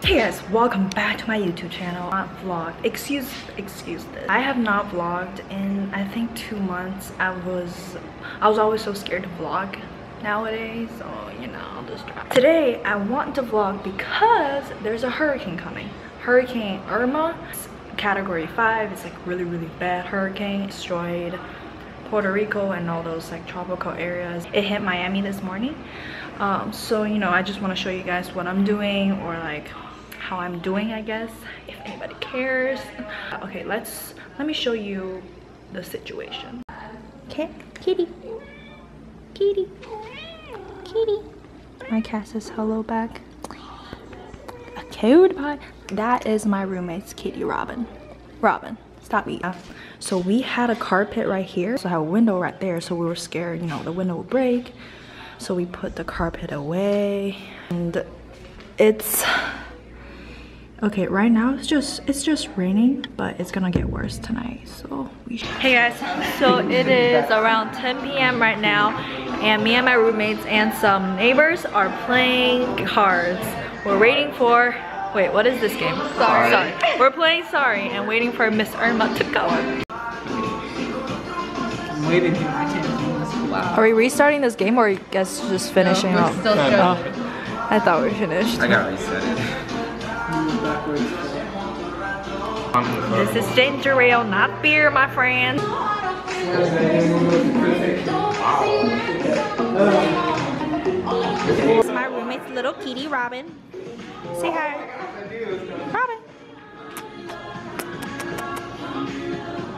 Hey guys, welcome back to my YouTube channel. Not vlogged. Excuse this. I have not vlogged in I think 2 months. I was always so scared to vlog nowadays, so you know, I'll just try. Today I want to vlog because there's a hurricane coming. Hurricane Irma. It's category 5. It's like really bad hurricane. Destroyed Puerto Rico and all those like tropical areas. It hit Miami this morning. So you know, I just want to show you guys what I'm doing, or like how I'm doing, I guess, if anybody cares. Okay, let me show you the situation. Okay, kitty. My cat says hello back. Okay, goodbye. That is my roommate's kitty, Robin, stop eating. So we had a carpet right here, so I have a window right there, so we were scared, you know, the window would break, so we put the carpet away. And it's okay right now. It's just raining, but it's gonna get worse tonight, so hey guys, so it is around 10 p.m. right now, and me and my roommates and some neighbors are playing cards. We're waiting for, wait, what is this game? Sorry. We're playing Sorry and waiting for Miss Irma to go. I'm waiting. I can't do this. Wow. Are we restarting this game, or are you guys just finishing up? Still I thought we finished. I got reset it. This is ginger ale, not beer, my friend. This is my roommate's little kitty, Robin. Say hi. Robin.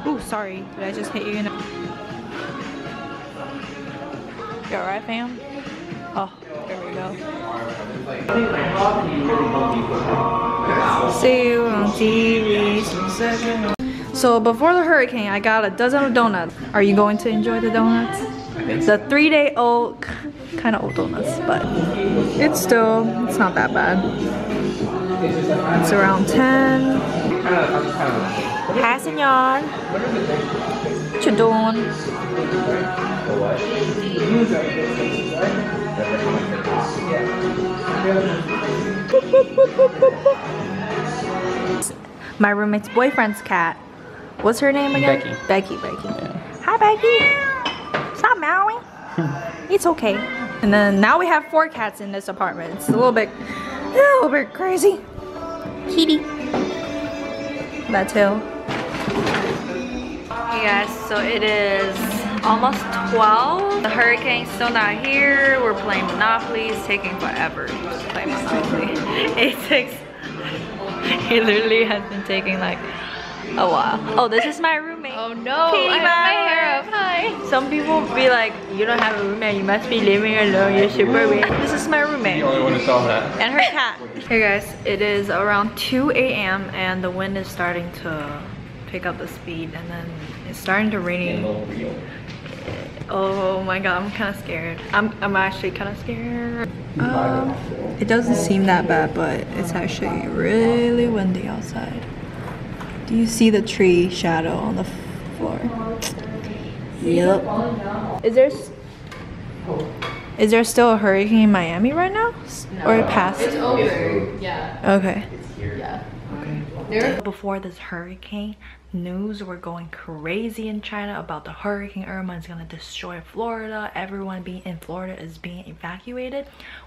Oh, sorry. Did I just hit you in the... You alright, fam? Oh, there we go. See you on TV. So before the hurricane, I got a dozen of donuts. Are you going to enjoy the donuts? The 3-day-old, kind of old donuts, but it's not that bad. It's around 10. Hi, senor. What you doing? My roommate's boyfriend's cat. What's her name again? Becky. Yeah. Hi, Becky. Stop meowing. It's okay. And then now we have 4 cats in this apartment. It's a little bit crazy. Kitty. That tail. Hey guys, so it is almost 12. The hurricane's still not here. We're playing Monopoly. It's taking forever to play Monopoly. It literally has been taking like a while. Oh, this is my roommate. Oh no, Katie, I have my hair up. Hi. Some people be like, you don't have a roommate, you must be living alone, you're super weird. This is my roommate. The only one who saw that. And her cat. Hey guys, it is around 2 a.m. and the wind is starting to pick up the speed, and then it's starting to rain. Oh my god, I'm kind of scared. I'm actually kind of scared. It doesn't seem that bad, but it's actually really windy outside. Do you see the tree shadow on the floor? Yep. Is there still a hurricane in Miami right now? No. Or it passed? It's over. Yeah. Okay. Yeah. Okay. Before this hurricane, news were going crazy in China about the hurricane Irma is gonna destroy Florida. Everyone in Florida is being evacuated,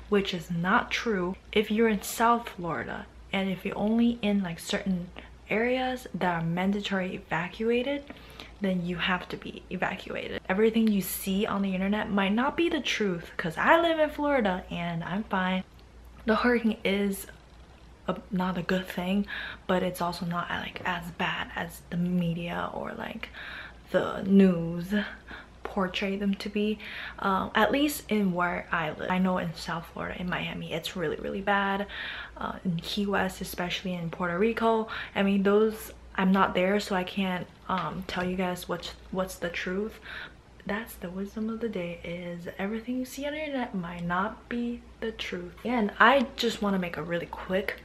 which is not true. If you're in South Florida, and if you're only in like certain areas that are mandatory evacuated, then you have to be evacuated. Everything you see on the internet might not be the truth, because I live in Florida and I'm fine. The hurricane is not a good thing, but it's also not like as bad as the media or like the news portray them to be. At least in where I live. I know in South Florida, in Miami, it's really bad. In Key West, especially in Puerto Rico, I mean, those, I'm not there, so I can't tell you guys what's the truth. That's the wisdom of the day, is everything you see on the internet might not be the truth. And I just want to make a really quick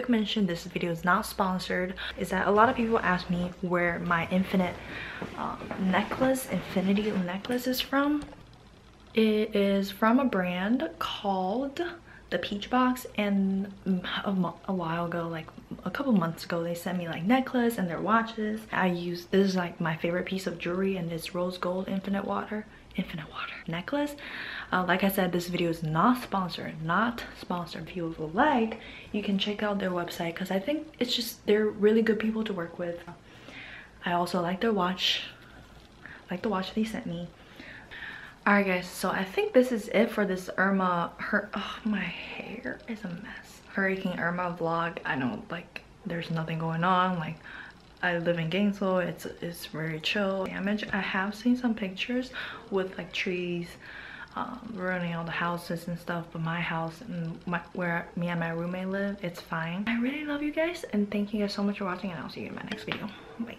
mention. This video is not sponsored. Is that a lot of people ask me where my infinity necklace is from. It is from a brand called the peach box, and a while ago, like a couple months ago, they sent me like necklace and their watches. This is like my favorite piece of jewelry, and this rose gold infinite water necklace. Like I said, this video is not sponsored. If you would like, you can check out their website, because I think it's just, they're really good people to work with. I also like their watch, like the watch they sent me. Alright guys, so I think this is it for this Irma, my hair is a mess. Hurricane Irma vlog. I know, like, there's nothing going on. Like, I live in Gainesville. It's very chill. Damage. I have seen some pictures with like trees ruining all the houses and stuff, but my house and where me and my roommate live, it's fine. I really love you guys, and thank you guys so much for watching, and I'll see you in my next video. Bye.